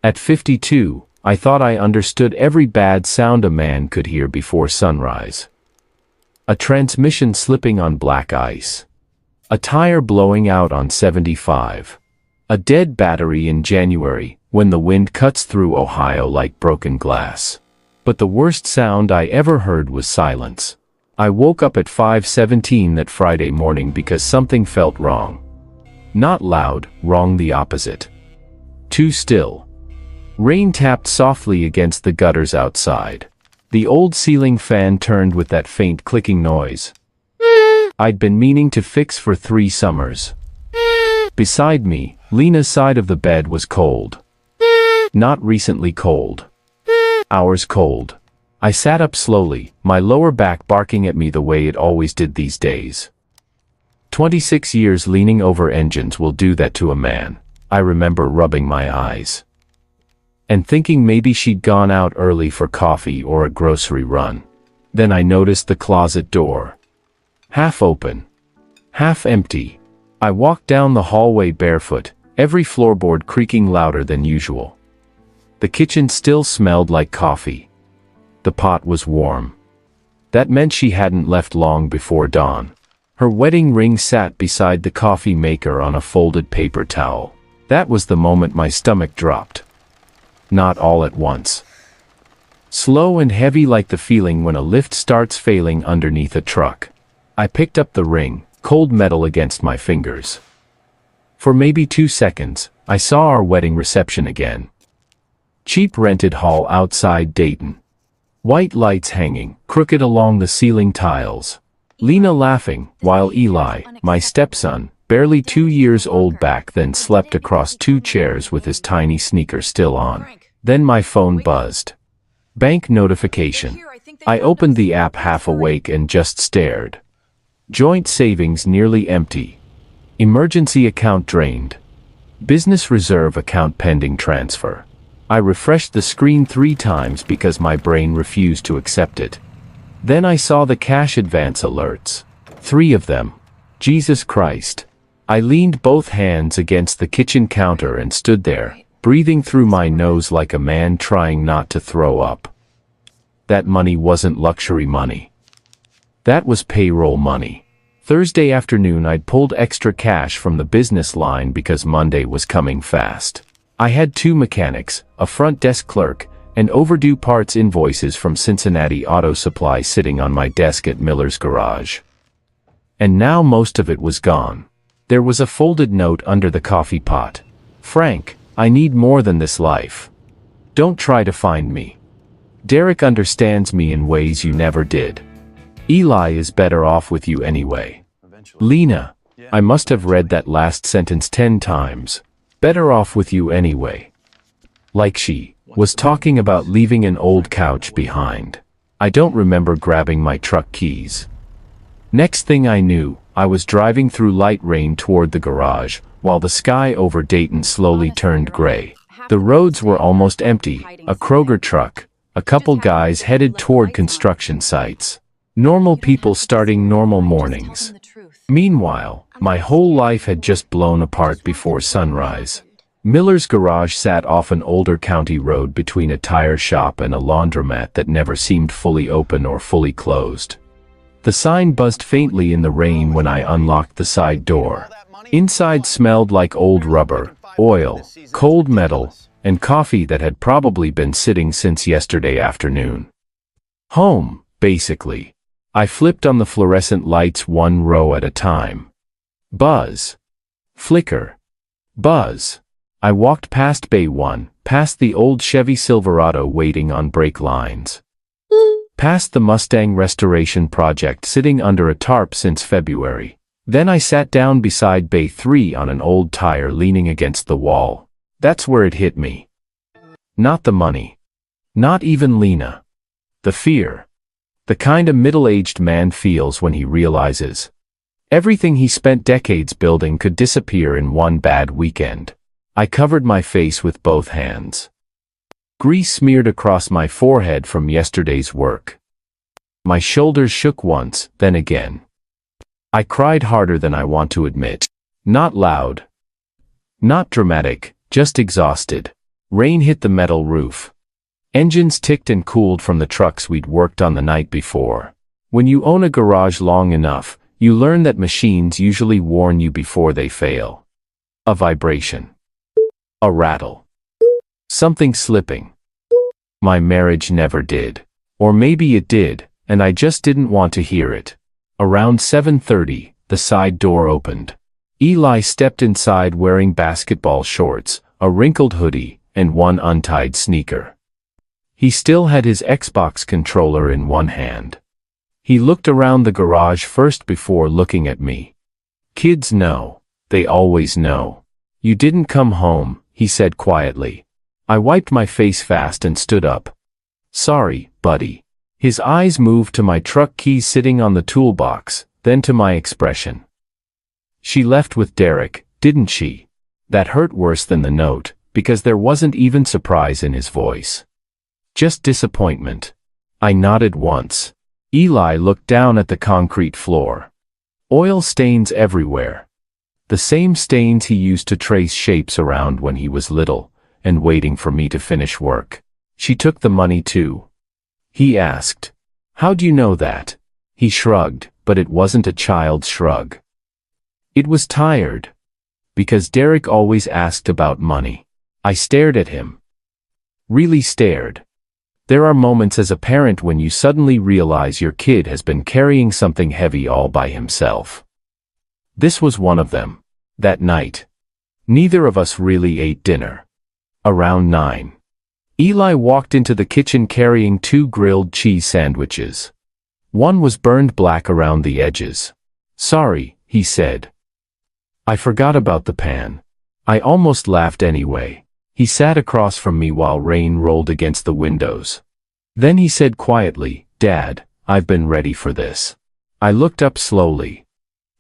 At 52, I thought I understood every bad sound a man could hear before sunrise. A transmission slipping on black ice. A tire blowing out on 75. A dead battery in January, when the wind cuts through Ohio like broken glass. But the worst sound I ever heard was silence. I woke up at 5:17 that Friday morning because something felt wrong. Not loud, wrong the opposite. Too still. Rain tapped softly against the gutters outside. The old ceiling fan turned with that faint clicking noise I'd been meaning to fix for 3 summers. Beside me, Lena's side of the bed was cold. Not recently cold. Hours cold. I sat up slowly, my lower back barking at me the way it always did these days. 26 years leaning over engines will do that to a man. I remember rubbing my eyes and thinking maybe she'd gone out early for coffee or a grocery run. Then I noticed the closet door. Half open. Half empty. I walked down the hallway barefoot, every floorboard creaking louder than usual. The kitchen still smelled like coffee. The pot was warm. That meant she hadn't left long before dawn. Her wedding ring sat beside the coffee maker on a folded paper towel. That was the moment my stomach dropped. Not all at once. Slow and heavy like the feeling when a lift starts failing underneath a truck. I picked up the ring, cold metal against my fingers. For maybe 2 seconds, I saw our wedding reception again. Cheap rented hall outside Dayton. White lights hanging, crooked along the ceiling tiles. Lena laughing, while Eli, my stepson, barely 2 years old back then, slept across 2 chairs with his tiny sneaker still on. Then my phone buzzed. Bank notification. I opened the app half awake and just stared. Joint savings nearly empty. Emergency account drained. Business reserve account pending transfer. I refreshed the screen 3 times because my brain refused to accept it. Then I saw the cash advance alerts. 3 of them. Jesus Christ. I leaned both hands against the kitchen counter and stood there, breathing through my nose like a man trying not to throw up. That money wasn't luxury money. That was payroll money. Thursday afternoon I'd pulled extra cash from the business line because Monday was coming fast. I had 2 mechanics, a front desk clerk, and overdue parts invoices from Cincinnati Auto Supply sitting on my desk at Miller's garage. And now most of it was gone. There was a folded note under the coffee pot. Frank, I need more than this life. Don't try to find me. Derek understands me in ways you never did. Eli is better off with you anyway. Lena, I must have read that last sentence 10 times. Better off with you anyway. Like she was talking about leaving an old couch behind. I don't remember grabbing my truck keys. Next thing I knew, I was driving through light rain toward the garage, while the sky over Dayton slowly turned gray. The roads were almost empty, a Kroger truck, a couple guys headed toward construction sites. Normal people starting normal mornings. Meanwhile, my whole life had just blown apart before sunrise. Miller's garage sat off an older county road between a tire shop and a laundromat that never seemed fully open or fully closed. The sign buzzed faintly in the rain when I unlocked the side door. Inside smelled like old rubber, oil, cold metal, and coffee that had probably been sitting since yesterday afternoon. Home, basically. I flipped on the fluorescent lights 1 row at a time. Buzz. Flicker. Buzz. I walked past Bay 1, past the old Chevy Silverado waiting on brake lines. Past the Mustang restoration project sitting under a tarp since February. Then I sat down beside Bay 3 on an old tire leaning against the wall. That's where it hit me. Not the money. Not even Lena. The fear. The kind a middle-aged man feels when he realizes everything he spent decades building could disappear in one bad weekend. I covered my face with both hands. Grease smeared across my forehead from yesterday's work. My shoulders shook once, then again. I cried harder than I want to admit. Not loud. Not dramatic, just exhausted. Rain hit the metal roof. Engines ticked and cooled from the trucks we'd worked on the night before. When you own a garage long enough, you learn that machines usually warn you before they fail. A vibration. A rattle. Something slipping. My marriage never did. Or maybe it did, and I just didn't want to hear it. Around 7:30, the side door opened. Eli stepped inside wearing basketball shorts, a wrinkled hoodie, and one untied sneaker. He still had his Xbox controller in one hand. He looked around the garage first before looking at me. Kids know. They always know. You didn't come home, he said quietly. I wiped my face fast and stood up. Sorry, buddy. His eyes moved to my truck keys sitting on the toolbox, then to my expression. She left with Derek, didn't she? That hurt worse than the note, because there wasn't even surprise in his voice. Just disappointment. I nodded once. Eli looked down at the concrete floor. Oil stains everywhere. The same stains he used to trace shapes around when he was little, and waiting for me to finish work. She took the money too. He asked. How do you know that? He shrugged, but it wasn't a child's shrug. It was tired. Because Derek always asked about money. I stared at him. Really stared. There are moments as a parent when you suddenly realize your kid has been carrying something heavy all by himself. This was one of them. That night. Neither of us really ate dinner. Around 9. Eli walked into the kitchen carrying 2 grilled cheese sandwiches. One was burned black around the edges. Sorry, he said. I forgot about the pan. I almost laughed anyway. He sat across from me while rain rolled against the windows. Then he said quietly, Dad, I've been ready for this. I looked up slowly.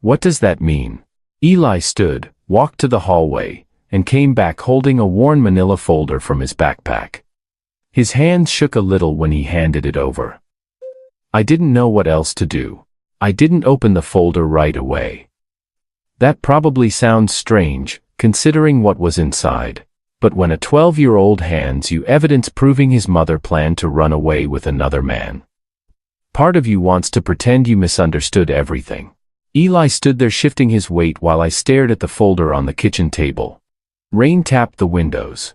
What does that mean? Eli stood, walked to the hallway, and came back holding a worn manila folder from his backpack. His hands shook a little when he handed it over. I didn't know what else to do. I didn't open the folder right away. That probably sounds strange, considering what was inside. But when a 12-year-old hands you evidence proving his mother planned to run away with another man, part of you wants to pretend you misunderstood everything. Eli stood there shifting his weight while I stared at the folder on the kitchen table. Rain tapped the windows.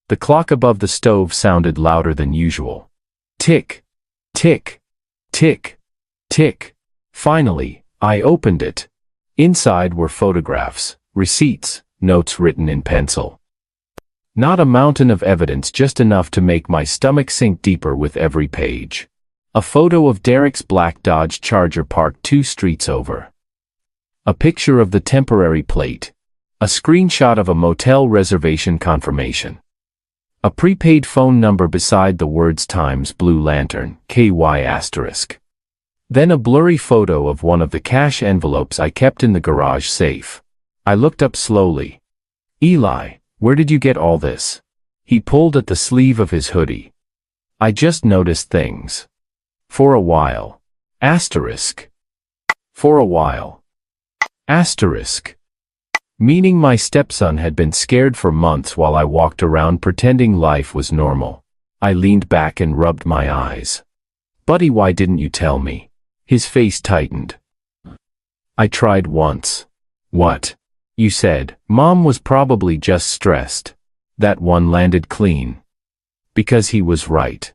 The clock above the stove sounded louder than usual. Tick, tick, tick, tick. Finally, I opened it. Inside were photographs, receipts, notes written in pencil. Not a mountain of evidence, just enough to make my stomach sink deeper with every page. A photo of Derek's black Dodge Charger parked 2 streets over. A picture of the temporary plate. A screenshot of a motel reservation confirmation. A prepaid phone number beside the words Times Blue Lantern, KY*. Then a blurry photo of one of the cash envelopes I kept in the garage safe. I looked up slowly. Eli, where did you get all this? He pulled at the sleeve of his hoodie. I just noticed things. For a while. Asterisk. For a while. Asterisk. Meaning my stepson had been scared for months while I walked around pretending life was normal. I leaned back and rubbed my eyes. Buddy, why didn't you tell me? His face tightened. I tried once. What? You said, Mom was probably just stressed. That one landed clean. Because he was right.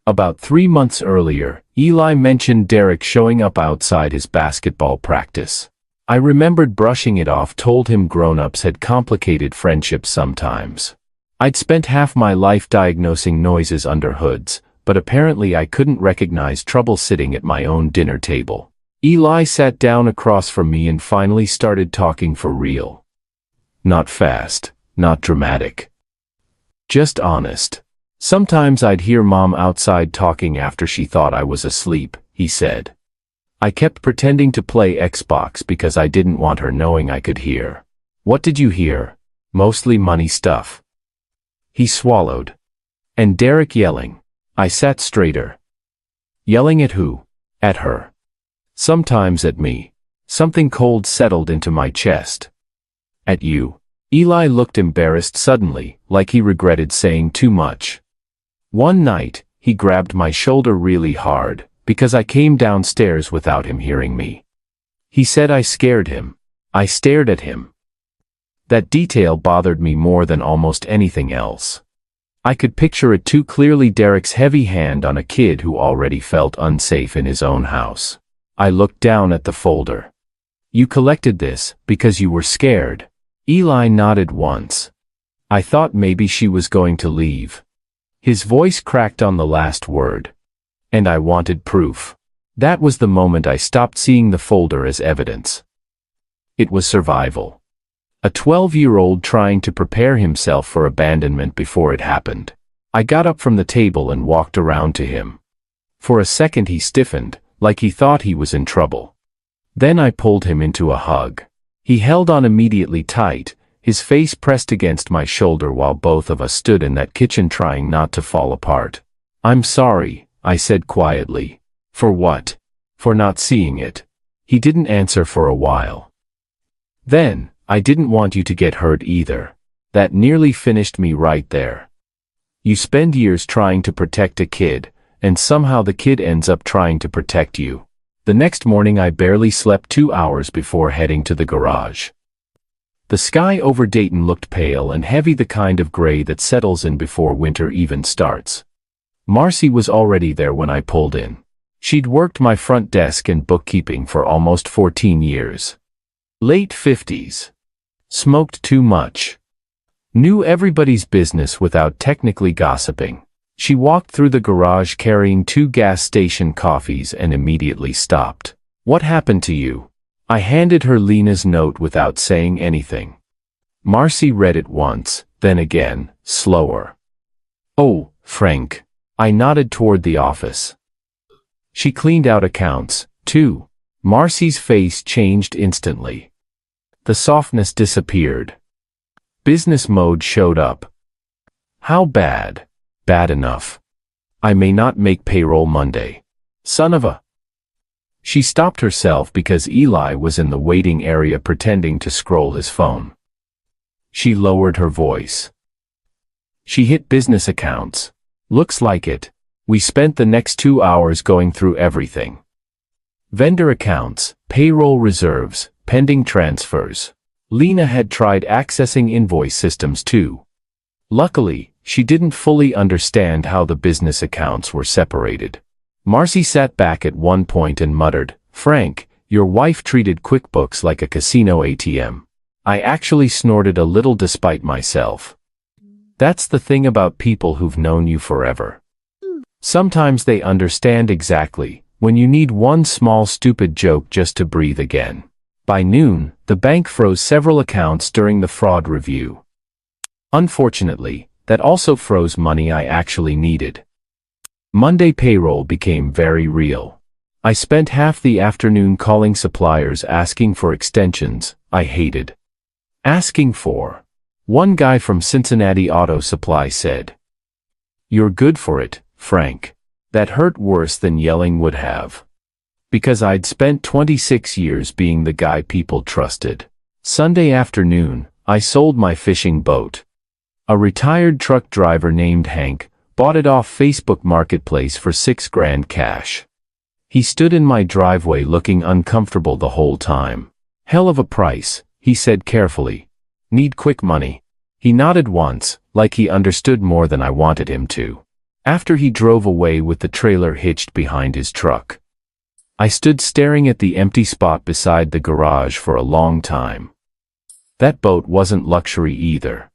About 3 months earlier, Eli mentioned Derek showing up outside his basketball practice. I remembered brushing it off, told him grown-ups had complicated friendships sometimes. I'd spent half my life diagnosing noises under hoods, but apparently I couldn't recognize trouble sitting at my own dinner table. Eli sat down across from me and finally started talking for real. Not fast, not dramatic. Just honest. Sometimes I'd hear Mom outside talking after she thought I was asleep, he said. I kept pretending to play Xbox because I didn't want her knowing I could hear. What did you hear? Mostly money stuff. He swallowed. And Derek yelling. I sat straighter. Yelling at who? At her. Sometimes at me. Something cold settled into my chest. At you. Eli looked embarrassed suddenly, like he regretted saying too much. One night, he grabbed my shoulder really hard, because I came downstairs without him hearing me. He said I scared him. I stared at him. That detail bothered me more than almost anything else. I could picture it too clearly, Derek's heavy hand on a kid who already felt unsafe in his own house. I looked down at the folder. You collected this because you were scared. Eli nodded once. I thought maybe she was going to leave. His voice cracked on the last word. And I wanted proof. That was the moment I stopped seeing the folder as evidence. It was survival. A 12-year-old trying to prepare himself for abandonment before it happened. I got up from the table and walked around to him. For a second he stiffened, like he thought he was in trouble. Then I pulled him into a hug. He held on immediately tight, his face pressed against my shoulder while both of us stood in that kitchen trying not to fall apart. I'm sorry, I said quietly. For what? For not seeing it. He didn't answer for a while. Then, I didn't want you to get hurt either. That nearly finished me right there. You spend years trying to protect a kid, and somehow the kid ends up trying to protect you. The next morning I barely slept 2 hours before heading to the garage. The sky over Dayton looked pale and heavy, the kind of gray that settles in before winter even starts. Marcy was already there when I pulled in. She'd worked my front desk and bookkeeping for almost 14 years. Late 50s. Smoked too much. Knew everybody's business without technically gossiping. She walked through the garage carrying 2 gas station coffees and immediately stopped. What happened to you? I handed her Lena's note without saying anything. Marcy read it once, then again, slower. Oh, Frank. I nodded toward the office. She cleaned out accounts, too. Marcy's face changed instantly. The softness disappeared. Business mode showed up. How bad? Bad enough. I may not make payroll Monday. Son of a... She stopped herself because Eli was in the waiting area pretending to scroll his phone. She lowered her voice. She hit business accounts. Looks like it. We spent the next 2 hours going through everything. Vendor accounts, payroll reserves, pending transfers. Lena had tried accessing invoice systems too. Luckily, she didn't fully understand how the business accounts were separated. Marcy sat back at one point and muttered, Frank, your wife treated QuickBooks like a casino ATM. I actually snorted a little despite myself. That's the thing about people who've known you forever. Sometimes they understand exactly when you need one small stupid joke just to breathe again. By noon, the bank froze several accounts during the fraud review. Unfortunately, that also froze money I actually needed. Monday payroll became very real. I spent half the afternoon calling suppliers asking for extensions I hated. Asking for. One guy from Cincinnati Auto Supply said, "You're good for it, Frank." That hurt worse than yelling would have. Because I'd spent 26 years being the guy people trusted. Sunday afternoon, I sold my fishing boat. A retired truck driver named Hank bought it off Facebook Marketplace for $6,000 cash. He stood in my driveway looking uncomfortable the whole time. Hell of a price, he said carefully. Need quick money. He nodded once, like he understood more than I wanted him to. After he drove away with the trailer hitched behind his truck. I stood staring at the empty spot beside the garage for a long time. That boat wasn't luxury either.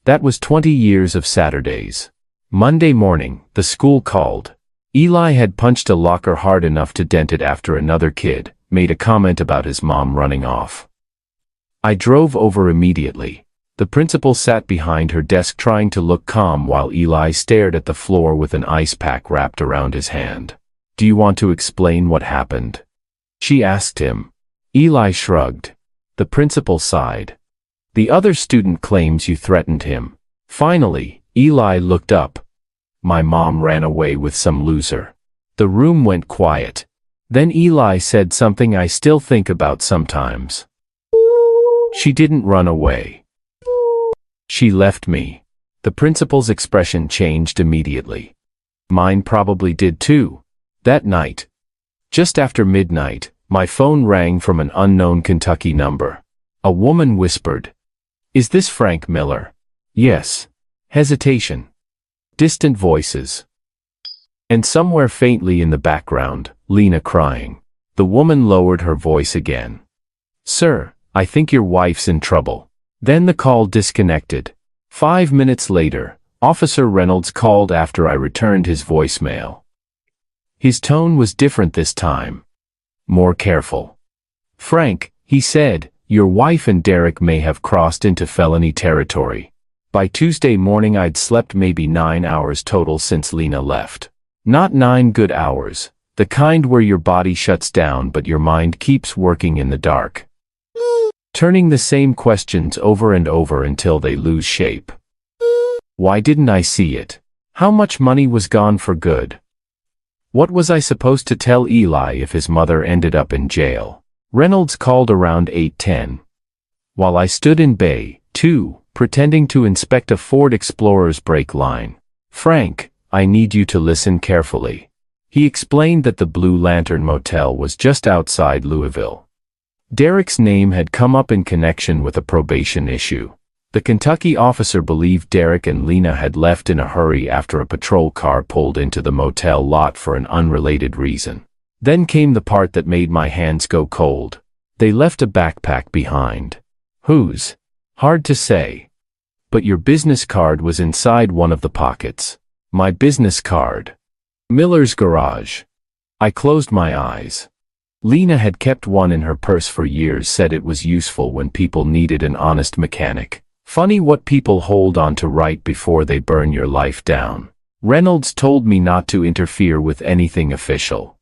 That was 20 years of Saturdays. Monday morning, the school called. Eli had punched a locker hard enough to dent it after another kid made a comment about his mom running off. I drove over immediately. The principal sat behind her desk trying to look calm while Eli stared at the floor with an ice pack wrapped around his hand. "Do you want to explain what happened?" she asked him. Eli shrugged. The principal sighed. "The other student claims you threatened him." Finally, Eli looked up. "My mom ran away with some loser." The room went quiet. Then Eli said something I still think about sometimes. "She didn't run away. She left me. The principal's expression changed immediately. Mine probably did too. That night, just after midnight, my phone rang from an unknown Kentucky number. A woman whispered, "Is this Frank Miller?" Yes. Hesitation. Distant voices. And somewhere faintly in the background, Lena crying. The woman lowered her voice again. "Sir, I think your wife's in trouble." Then the call disconnected. 5 minutes later, Officer Reynolds called after I returned his voicemail. His tone was different this time. More careful. "Frank," he said, "your wife and Derek may have crossed into felony territory. By Tuesday morning I'd slept maybe 9 hours total since Lena left. Not 9 good hours, the kind where your body shuts down but your mind keeps working in the dark. Turning the same questions over and over until they lose shape. Why didn't I see it? How much money was gone for good? What was I supposed to tell Eli if his mother ended up in jail?" Reynolds called around 8:10. While I stood in Bay 2, pretending to inspect a Ford Explorer's brake line. "Frank, I need you to listen carefully." He explained that the Blue Lantern Motel was just outside Louisville. Derek's name had come up in connection with a probation issue. The Kentucky officer believed Derek and Lena had left in a hurry after a patrol car pulled into the motel lot for an unrelated reason. Then came the part that made my hands go cold. They left a backpack behind. Whose? Hard to say. But your business card was inside one of the pockets. My business card. Miller's garage. I closed my eyes. Lena had kept one in her purse for years, said it was useful when people needed an honest mechanic. Funny what people hold on to right before they burn your life down. Reynolds told me not to interfere with anything official.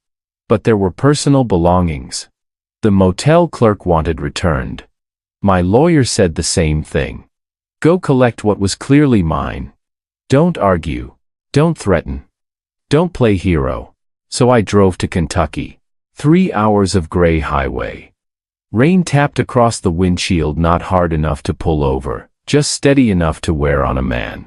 But there were personal belongings. The motel clerk wanted returned. My lawyer said the same thing. Go collect what was clearly mine. Don't argue. Don't threaten. Don't play hero. So I drove to Kentucky. 3 hours of gray highway. Rain tapped across the windshield, not hard enough to pull over, just steady enough to wear on a man.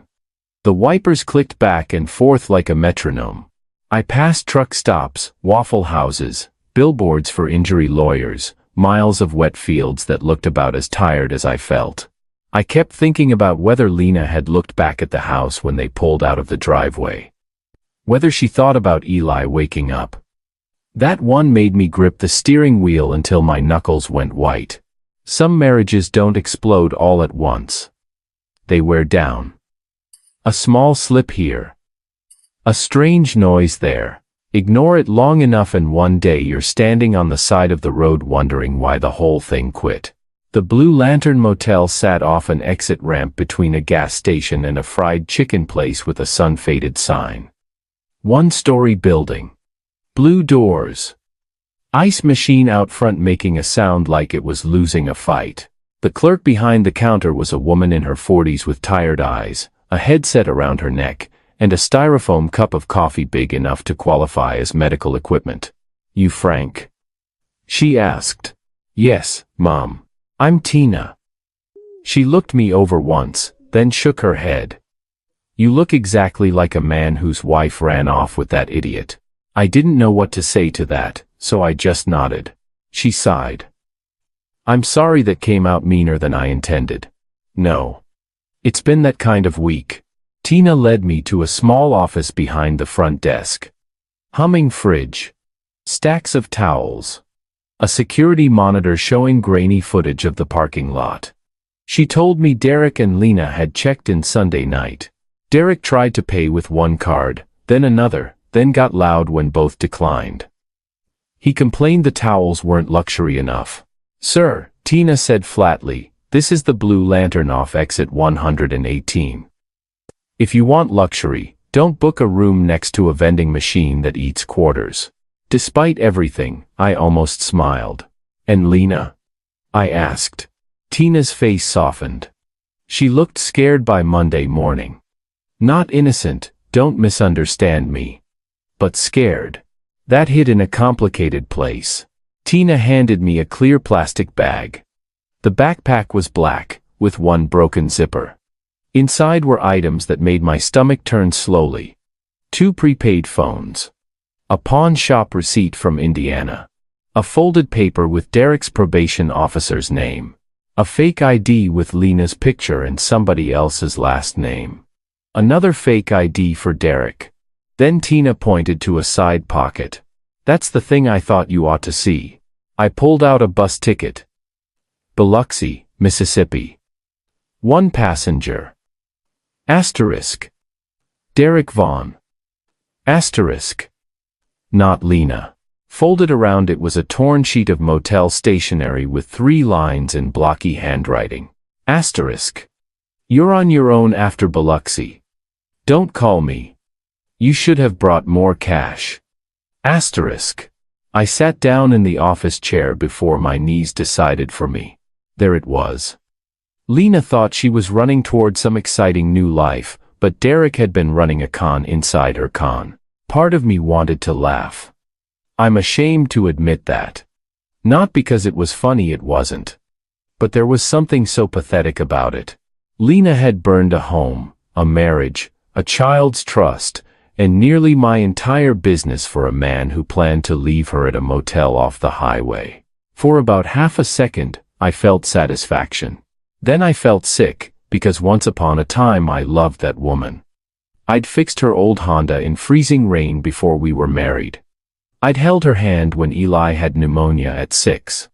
The wipers clicked back and forth like a metronome. I passed truck stops, Waffle Houses, billboards for injury lawyers, miles of wet fields that looked about as tired as I felt. I kept thinking about whether Lena had looked back at the house when they pulled out of the driveway. Whether she thought about Eli waking up. That one made me grip the steering wheel until my knuckles went white. Some marriages don't explode all at once. They wear down. A small slip here. A strange noise there. Ignore it long enough and one day you're standing on the side of the road wondering why the whole thing quit. The Blue Lantern Motel sat off an exit ramp between a gas station and a fried chicken place with a sun-faded sign. 1-story building. Blue doors. Ice machine out front making a sound like it was losing a fight. The clerk behind the counter was a woman in her 40s with tired eyes, a headset around her neck, and a styrofoam cup of coffee big enough to qualify as medical equipment. "You Frank?" she asked. "Yes, Mom. I'm Tina." She looked me over once, then shook her head. "You look exactly like a man whose wife ran off with that idiot." I didn't know what to say to that, so I just nodded. She sighed. "I'm sorry that came out meaner than I intended." "No. It's been that kind of week." Tina led me to a small office behind the front desk. Humming fridge. Stacks of towels. A security monitor showing grainy footage of the parking lot. She told me Derek and Lena had checked in Sunday night. Derek tried to pay with one card, then another, then got loud when both declined. He complained the towels weren't luxury enough. "Sir," Tina said flatly, "this is the Blue Lantern off exit 118. If you want luxury, don't book a room next to a vending machine that eats quarters." Despite everything, I almost smiled. "And Lena?" I asked. Tina's face softened. She looked scared by Monday morning. Not innocent, don't misunderstand me. But scared. That hid in a complicated place. Tina handed me a clear plastic bag. The backpack was black, with one broken zipper. Inside were items that made my stomach turn slowly. 2 prepaid phones. A pawn shop receipt from Indiana. A folded paper with Derek's probation officer's name. A fake ID with Lena's picture and somebody else's last name. Another fake ID for Derek. Then Tina pointed to a side pocket. That's the thing I thought you ought to see. I pulled out a bus ticket. Biloxi, Mississippi. 1 passenger. Asterisk. Derek Vaughn. Asterisk. Not Lena. Folded around it was a torn sheet of motel stationery with 3 lines in blocky handwriting. Asterisk. You're on your own after Biloxi. Don't call me. You should have brought more cash. Asterisk. I sat down in the office chair before my knees decided for me. There it was. Lena thought she was running toward some exciting new life, but Derek had been running a con inside her con. Part of me wanted to laugh. I'm ashamed to admit that. Not because it was funny, it wasn't. But there was something so pathetic about it. Lena had burned a home, a marriage, a child's trust, and nearly my entire business for a man who planned to leave her at a motel off the highway. For about half a second, I felt satisfaction. Then I felt sick, because once upon a time I loved that woman. I'd fixed her old Honda in freezing rain before we were married. I'd held her hand when Eli had pneumonia at 6.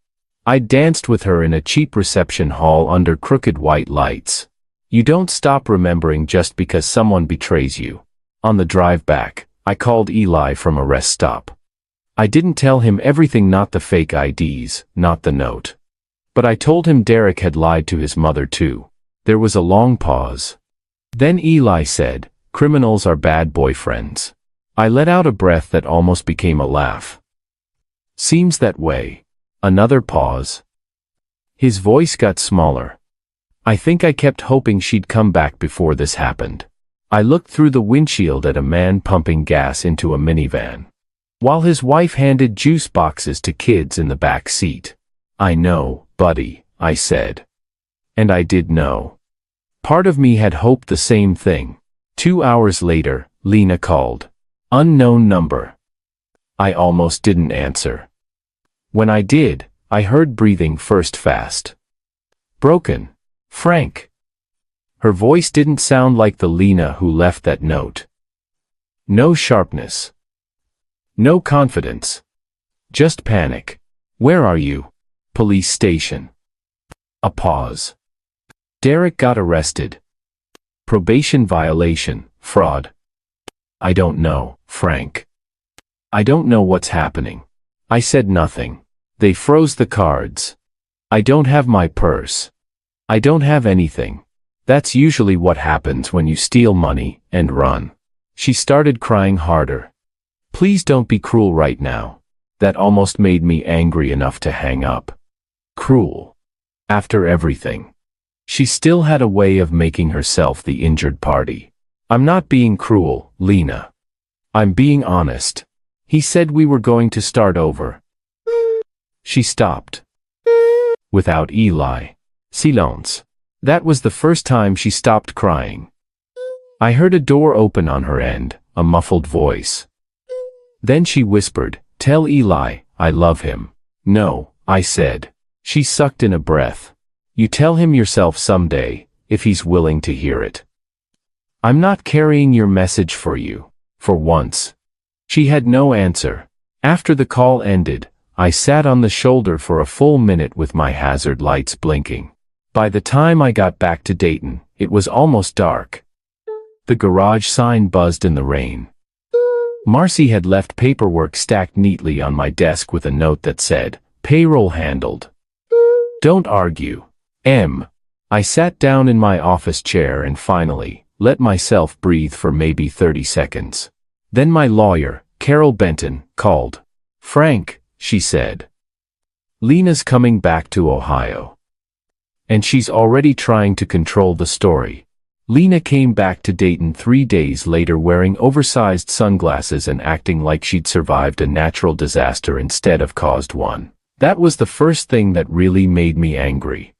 I'd danced with her in a cheap reception hall under crooked white lights. You don't stop remembering just because someone betrays you. On the drive back, I called Eli from a rest stop. I didn't tell him everything, not the fake IDs, not the note. But I told him Derek had lied to his mother too. There was a long pause. Then Eli said, "Criminals are bad boyfriends." I let out a breath that almost became a laugh. "Seems that way." Another pause. His voice got smaller. I think I kept hoping she'd come back before this happened. I looked through the windshield at a man pumping gas into a minivan, while his wife handed juice boxes to kids in the back seat. "I know, buddy," I said. And I did know. Part of me had hoped the same thing. 2 hours later, Lena called. Unknown number. I almost didn't answer. When I did, I heard breathing first fast. Broken. Frank. Her voice didn't sound like the Lena who left that note. No sharpness. No confidence. Just panic. "Where are you?" "Police station." A pause. "Derek got arrested." "Probation violation, fraud." "I don't know, Frank. I don't know what's happening." I said nothing. They froze the cards. "I don't have my purse. I don't have anything." That's usually what happens when you steal money and run. She started crying harder. "Please don't be cruel right now." That almost made me angry enough to hang up. Cruel. After everything. She still had a way of making herself the injured party. "I'm not being cruel, Lena. I'm being honest. He said we were going to start over." She stopped. Without Eli. Silence. That was the first time she stopped crying. I heard a door open on her end, a muffled voice. Then she whispered, "Tell Eli, I love him." "No," I said. She sucked in a breath. "You tell him yourself someday, if he's willing to hear it." "I'm not carrying your message for you, for once." She had no answer. After the call ended, I sat on the shoulder for a full minute with my hazard lights blinking. By the time I got back to Dayton, it was almost dark. The garage sign buzzed in the rain. Marcy had left paperwork stacked neatly on my desk with a note that said, "Payroll handled." Don't argue. M. I sat down in my office chair and finally let myself breathe for maybe 30 seconds. Then my lawyer, Carol Benton, called. "Frank," she said. "Lena's coming back to Ohio. And she's already trying to control the story." Lena came back to Dayton 3 days later wearing oversized sunglasses and acting like she'd survived a natural disaster instead of caused one. That was the first thing that really made me angry.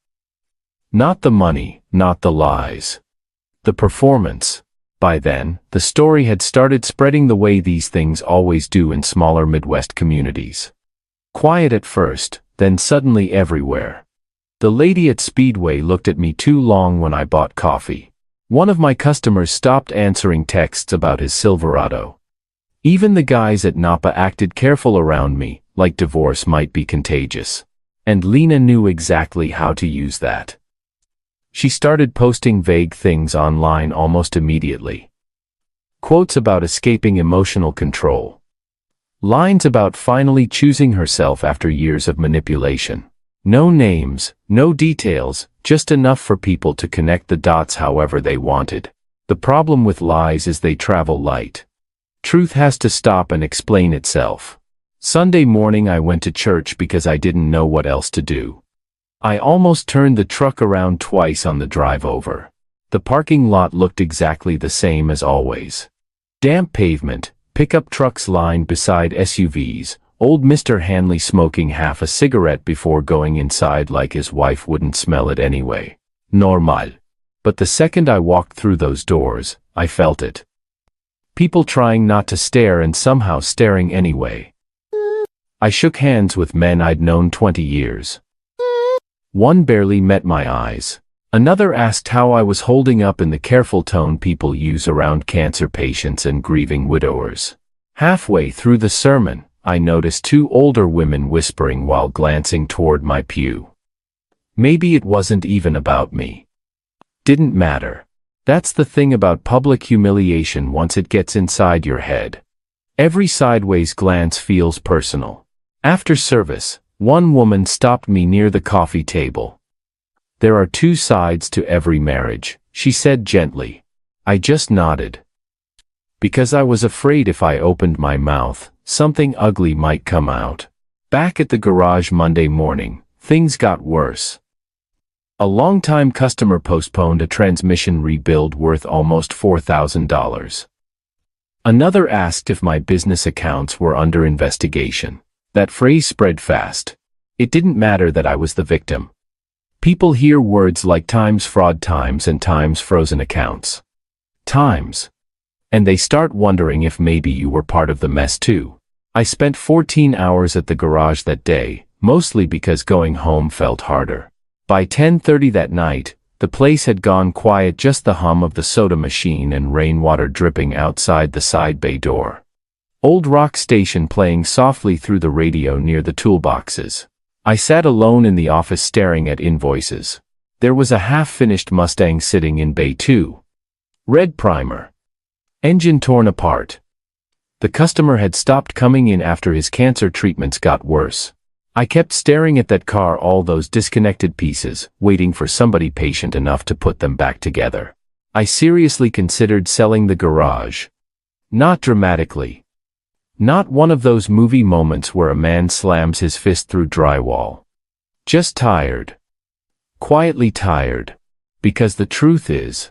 Not the money, not the lies. The performance. By then, the story had started spreading the way these things always do in smaller Midwest communities. Quiet at first, then suddenly everywhere. The lady at Speedway looked at me too long when I bought coffee. One of my customers stopped answering texts about his Silverado. Even the guys at Napa acted careful around me, like divorce might be contagious. And Lena knew exactly how to use that. She started posting vague things online almost immediately. Quotes about escaping emotional control. Lines about finally choosing herself after years of manipulation. No names, no details, just enough for people to connect the dots however they wanted. The problem with lies is they travel light. Truth has to stop and explain itself. Sunday morning I went to church because I didn't know what else to do. I almost turned the truck around twice on the drive over. The parking lot looked exactly the same as always. Damp pavement, pickup trucks lined beside SUVs, old Mr. Hanley smoking half a cigarette before going inside like his wife wouldn't smell it anyway. Normal. But the second I walked through those doors, I felt it. People trying not to stare and somehow staring anyway. I shook hands with men I'd known 20 years. One barely met my eyes. Another asked how I was holding up in the careful tone people use around cancer patients and grieving widowers. Halfway through the sermon, I noticed two older women whispering while glancing toward my pew. Maybe it wasn't even about me. Didn't matter. That's the thing about public humiliation once it gets inside your head. Every sideways glance feels personal. After service, one woman stopped me near the coffee table. There are two sides to every marriage, she said gently. I just nodded. Because I was afraid if I opened my mouth, something ugly might come out. Back at the garage Monday morning, things got worse. A longtime customer postponed a transmission rebuild worth almost $4,000. Another asked if my business accounts were under investigation. That phrase spread fast. It didn't matter that I was the victim. People hear words like times fraud times and times frozen accounts. Times. And they start wondering if maybe you were part of the mess too. I spent 14 hours at the garage that day, mostly because going home felt harder. By 10:30 that night, the place had gone quiet, just the hum of the soda machine and rainwater dripping outside the side bay door. Old rock station playing softly through the radio near the toolboxes. I sat alone in the office staring at invoices. There was a half-finished Mustang sitting in bay 2. Red primer. Engine torn apart. The customer had stopped coming in after his cancer treatments got worse. I kept staring at that car, all those disconnected pieces, waiting for somebody patient enough to put them back together. I seriously considered selling the garage. Not dramatically. Not one of those movie moments where a man slams his fist through drywall. Just tired. Quietly tired. Because the truth is,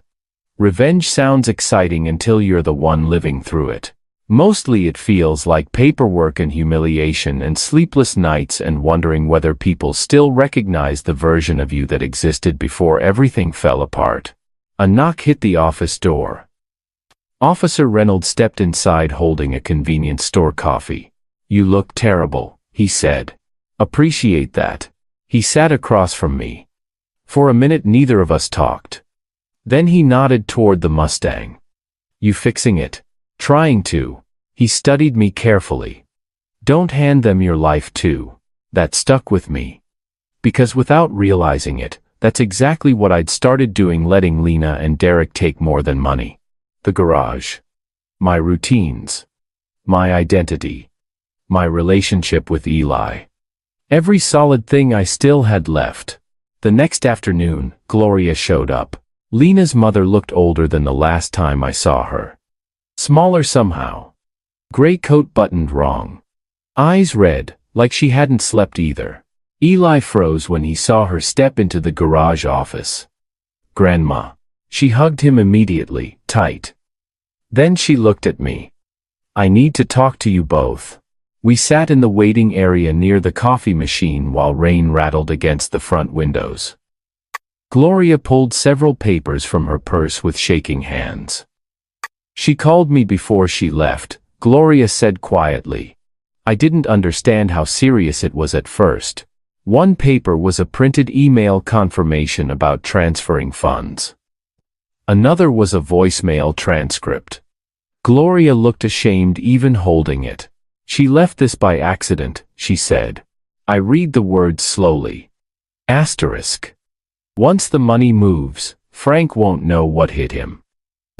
revenge sounds exciting until you're the one living through it. Mostly it feels like paperwork and humiliation and sleepless nights and wondering whether people still recognize the version of you that existed before everything fell apart. A knock hit the office door. Officer Reynolds stepped inside holding a convenience store coffee. You look terrible, he said. Appreciate that. He sat across from me. For a minute neither of us talked. Then he nodded toward the Mustang. You fixing it? Trying to. He studied me carefully. Don't hand them your life too. That stuck with me. Because without realizing it, that's exactly what I'd started doing, letting Lena and Derek take more than money. The garage. My routines. My identity. My relationship with Eli. Every solid thing I still had left. The next afternoon, Gloria showed up. Lena's mother looked older than the last time I saw her. Smaller somehow. Gray coat buttoned wrong. Eyes red, like she hadn't slept either. Eli froze when he saw her step into the garage office. Grandma. She hugged him immediately, tight. Then she looked at me. I need to talk to you both. We sat in the waiting area near the coffee machine while rain rattled against the front windows. Gloria pulled several papers from her purse with shaking hands. She called me before she left, Gloria said quietly. I didn't understand how serious it was at first. One paper was a printed email confirmation about transferring funds. Another was a voicemail transcript. Gloria looked ashamed even holding it. She left this by accident, she said. I read the words slowly. Asterisk. Once the money moves, Frank won't know what hit him.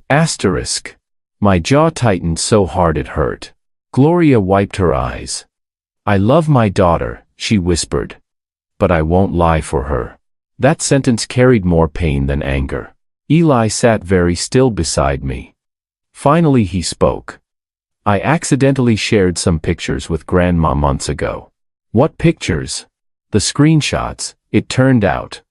Asterisk. My jaw tightened so hard it hurt. Gloria wiped her eyes. I love my daughter, she whispered. But I won't lie for her. That sentence carried more pain than anger. Eli sat very still beside me. Finally he spoke. I accidentally shared some pictures with Grandma months ago. What pictures? The screenshots, it turned out.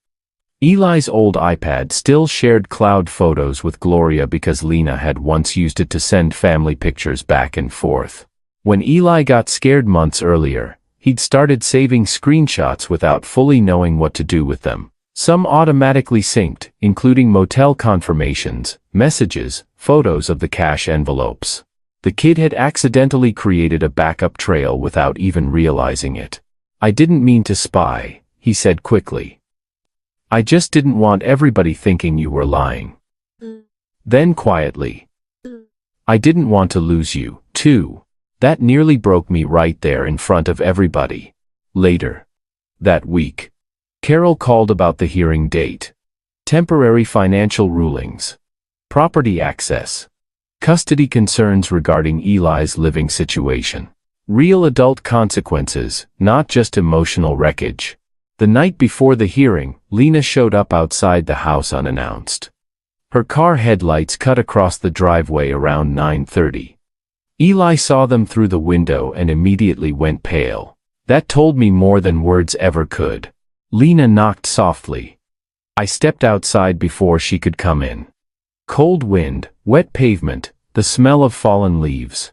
Eli's old iPad still shared cloud photos with Gloria because Lena had once used it to send family pictures back and forth. When Eli got scared months earlier, he'd started saving screenshots without fully knowing what to do with them. Some automatically synced, including motel confirmations, messages, photos of the cash envelopes. The kid had accidentally created a backup trail without even realizing it. I didn't mean to spy, he said quickly. I just didn't want everybody thinking you were lying. Then quietly. I didn't want to lose you, too. That nearly broke me right there in front of everybody. Later. That week. Carol called about the hearing date. Temporary financial rulings. Property access. Custody concerns regarding Eli's living situation. Real adult consequences, not just emotional wreckage. The night before the hearing, Lena showed up outside the house unannounced. Her car headlights cut across the driveway around 9:30. Eli saw them through the window and immediately went pale. That told me more than words ever could. Lena knocked softly. I stepped outside before she could come in. Cold wind, wet pavement, the smell of fallen leaves.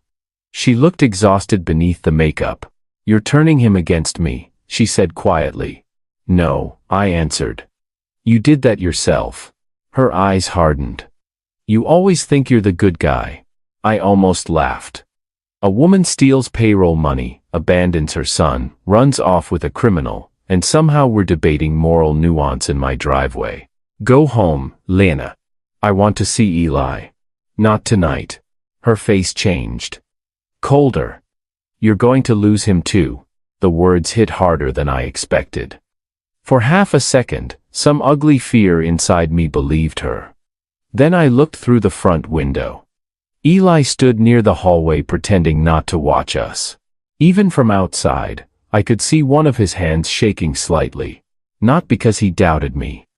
She looked exhausted beneath the makeup. You're turning him against me, she said quietly. No, I answered. You did that yourself. Her eyes hardened. You always think you're the good guy. I almost laughed. A woman steals payroll money, abandons her son, runs off with a criminal, and somehow we're debating moral nuance in my driveway. Go home, Lena. I want to see Eli. Not tonight. Her face changed. Colder. You're going to lose him too. The words hit harder than I expected. For half a second, some ugly fear inside me believed her. Then I looked through the front window. Eli stood near the hallway pretending not to watch us. Even from outside, I could see one of his hands shaking slightly. Not because he doubted me.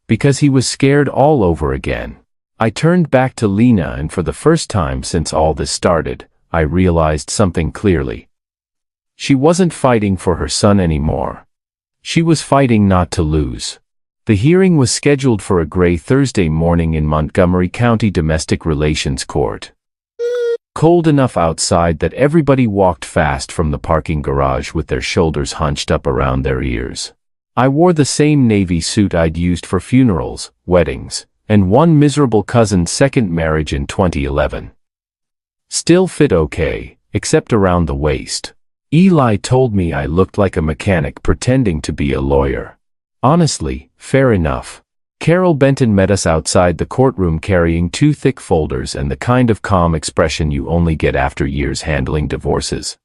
Because he was scared all over again. I turned back to Lena and for the first time since all this started, I realized something clearly. She wasn't fighting for her son anymore. She was fighting not to lose. The hearing was scheduled for a gray Thursday morning in Montgomery County Domestic Relations Court. Cold enough outside that everybody walked fast from the parking garage with their shoulders hunched up around their ears. I wore the same navy suit I'd used for funerals, weddings, and one miserable cousin's second marriage in 2011. Still fit okay, except around the waist. Eli told me I looked like a mechanic pretending to be a lawyer. Honestly, fair enough. Carol Benton met us outside the courtroom carrying 2 thick folders and the kind of calm expression you only get after years handling divorces.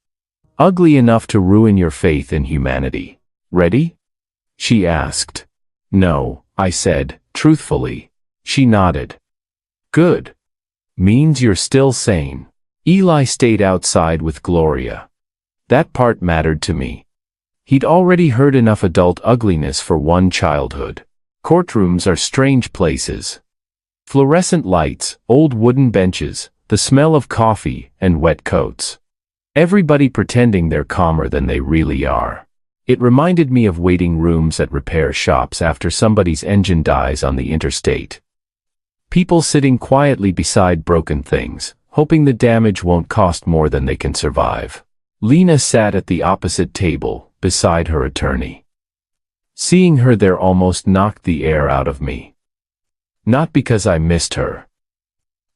Ugly enough to ruin your faith in humanity. Ready? She asked. No, I said, truthfully. She nodded. Good. Means you're still sane. Eli stayed outside with Gloria. That part mattered to me. He'd already heard enough adult ugliness for one childhood. Courtrooms are strange places. Fluorescent lights, old wooden benches, the smell of coffee, and wet coats. Everybody pretending they're calmer than they really are. It reminded me of waiting rooms at repair shops after somebody's engine dies on the interstate. People sitting quietly beside broken things, hoping the damage won't cost more than they can survive. Lena sat at the opposite table, beside her attorney. Seeing her there almost knocked the air out of me. Not because I missed her.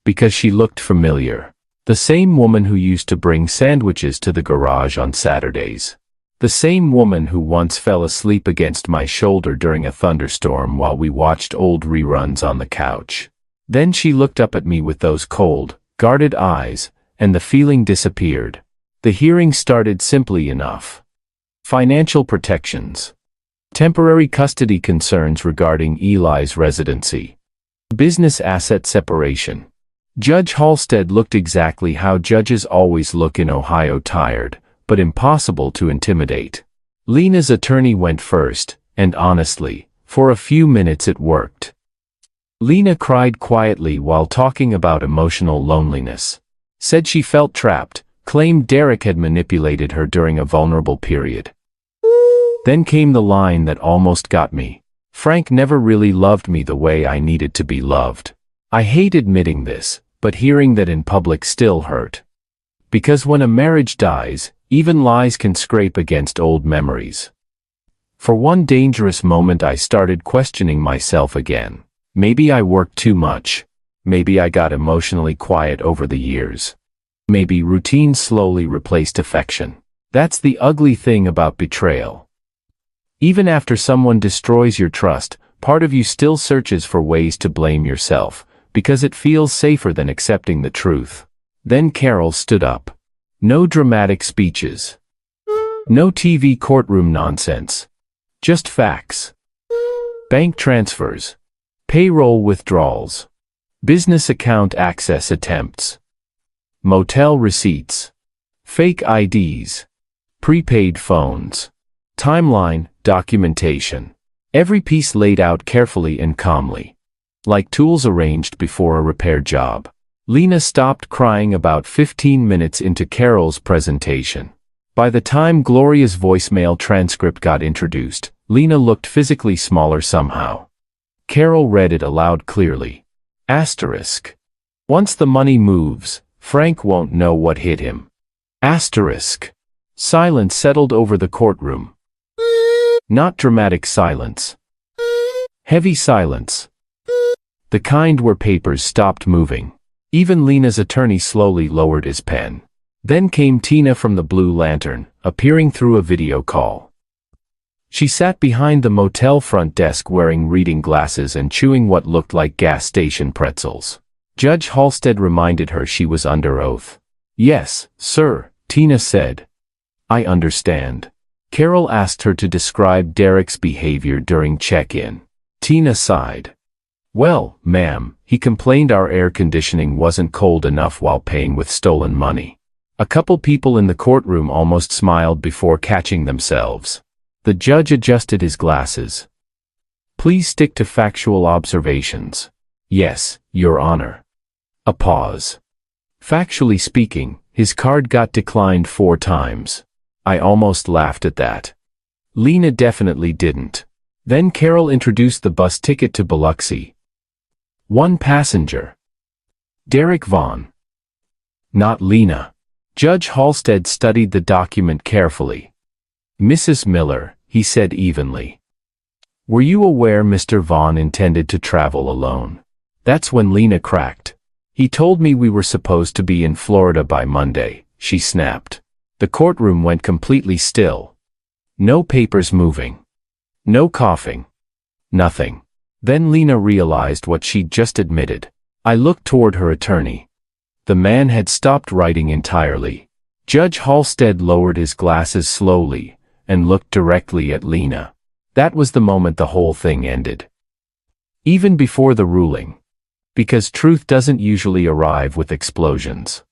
Because she looked familiar. The same woman who used to bring sandwiches to the garage on Saturdays. The same woman who once fell asleep against my shoulder during a thunderstorm while we watched old reruns on the couch. Then she looked up at me with those cold, guarded eyes, and the feeling disappeared. The hearing started simply enough. Financial protections. Temporary custody concerns regarding Eli's residency. Business asset separation. Judge Halstead looked exactly how judges always look in Ohio: tired, but impossible to intimidate. Lena's attorney went first, and honestly, for a few minutes it worked. Lena cried quietly while talking about emotional loneliness. Said she felt trapped, claimed Derek had manipulated her during a vulnerable period. Then came the line that almost got me. Frank never really loved me the way I needed to be loved. I hate admitting this, but hearing that in public still hurt. Because when a marriage dies, even lies can scrape against old memories. For one dangerous moment I started questioning myself again. Maybe I worked too much. Maybe I got emotionally quiet over the years. Maybe routine slowly replaced affection. That's the ugly thing about betrayal. Even after someone destroys your trust, part of you still searches for ways to blame yourself, because it feels safer than accepting the truth. Then Carol stood up. No dramatic speeches. No TV courtroom nonsense. Just facts. Bank transfers. Payroll withdrawals. Business account access attempts. Motel receipts. Fake IDs. Prepaid phones. Timeline, documentation. Every piece laid out carefully and calmly. Like tools arranged before a repair job. Lena stopped crying about 15 minutes into Carol's presentation. By the time Gloria's voicemail transcript got introduced, Lena looked physically smaller somehow. Carol read it aloud clearly. Asterisk. Once the money moves, Frank won't know what hit him. Asterisk. Silence settled over the courtroom. Not dramatic silence. Heavy silence. The kind where papers stopped moving. Even Lena's attorney slowly lowered his pen. Then came Tina from the Blue Lantern, appearing through a video call. She sat behind the motel front desk wearing reading glasses and chewing what looked like gas station pretzels. Judge Halstead reminded her she was under oath. Yes, sir, Tina said. I understand. Carol asked her to describe Derek's behavior during check-in. Tina sighed. Well, ma'am, he complained our air conditioning wasn't cold enough while paying with stolen money. A couple people in the courtroom almost smiled before catching themselves. The judge adjusted his glasses. Please stick to factual observations. Yes, Your Honor. A pause. Factually speaking, his card got declined 4 times. I almost laughed at that. Lena definitely didn't. Then Carol introduced the bus ticket to Biloxi. 1 passenger. Derek Vaughn. Not Lena. Judge Halstead studied the document carefully. Mrs. Miller, he said evenly. Were you aware Mr. Vaughn intended to travel alone? That's when Lena cracked. He told me we were supposed to be in Florida by Monday, she snapped. The courtroom went completely still. No papers moving. No coughing. Nothing. Then Lena realized what she'd just admitted. I looked toward her attorney. The man had stopped writing entirely. Judge Halstead lowered his glasses slowly and looked directly at Lena. That was the moment the whole thing ended. Even before the ruling. Because truth doesn't usually arrive with explosions.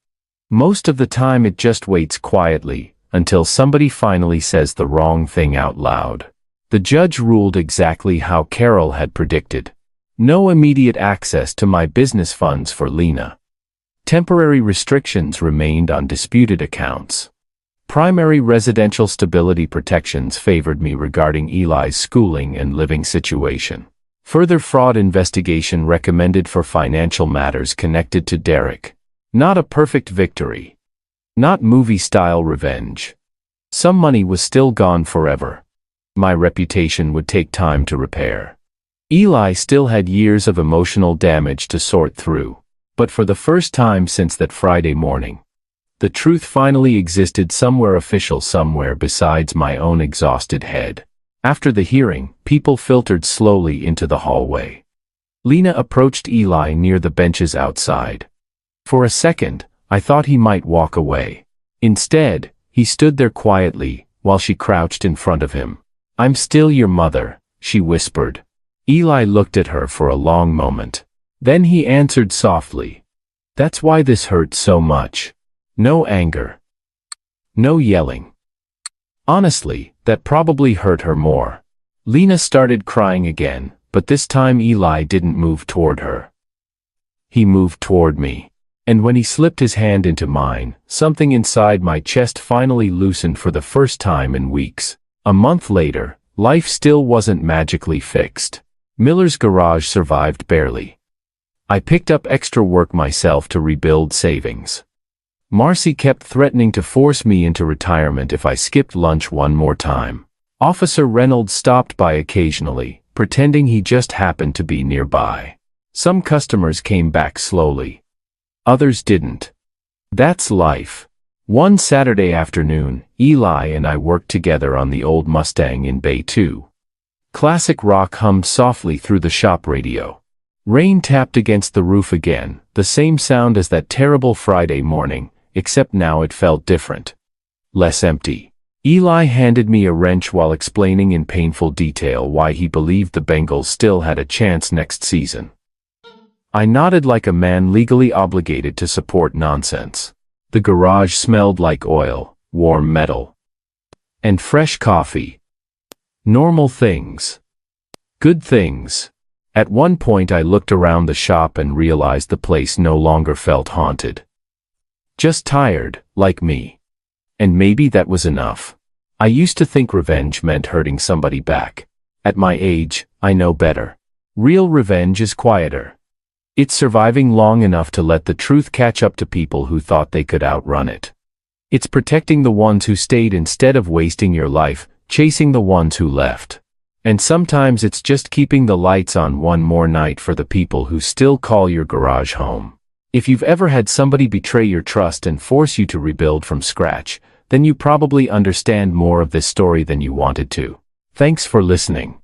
Most of the time it just waits quietly, until somebody finally says the wrong thing out loud. The judge ruled exactly how Carol had predicted. No immediate access to my business funds for Lena. Temporary restrictions remained on disputed accounts. Primary residential stability protections favored me regarding Eli's schooling and living situation. Further fraud investigation recommended for financial matters connected to Derek. Not a perfect victory. Not movie-style revenge. Some money was still gone forever. My reputation would take time to repair. Eli still had years of emotional damage to sort through. But for the first time since that Friday morning, the truth finally existed somewhere official, somewhere besides my own exhausted head. After the hearing, people filtered slowly into the hallway. Lena approached Eli near the benches outside. For a second, I thought he might walk away. Instead, he stood there quietly, while she crouched in front of him. "I'm still your mother," she whispered. Eli looked at her for a long moment. Then he answered softly, "That's why this hurts so much. No anger. No yelling." Honestly, that probably hurt her more. Lena started crying again, but this time Eli didn't move toward her. He moved toward me. And when he slipped his hand into mine, something inside my chest finally loosened for the first time in weeks. A month later, life still wasn't magically fixed. Miller's garage survived barely. I picked up extra work myself to rebuild savings. Marcy kept threatening to force me into retirement if I skipped lunch one more time. Officer Reynolds stopped by occasionally, pretending he just happened to be nearby. Some customers came back slowly. Others didn't. That's life. One Saturday afternoon, Eli and I worked together on the old Mustang in Bay 2. Classic rock hummed softly through the shop radio. Rain tapped against the roof again, the same sound as that terrible Friday morning, except now it felt different. Less empty. Eli handed me a wrench while explaining in painful detail why he believed the Bengals still had a chance next season. I nodded like a man legally obligated to support nonsense. The garage smelled like oil, warm metal, and fresh coffee. Normal things. Good things. At one point I looked around the shop and realized the place no longer felt haunted. Just tired, like me. And maybe that was enough. I used to think revenge meant hurting somebody back. At my age, I know better. Real revenge is quieter. It's surviving long enough to let the truth catch up to people who thought they could outrun it. It's protecting the ones who stayed instead of wasting your life, chasing the ones who left. And sometimes it's just keeping the lights on one more night for the people who still call your garage home. If you've ever had somebody betray your trust and force you to rebuild from scratch, then you probably understand more of this story than you wanted to. Thanks for listening.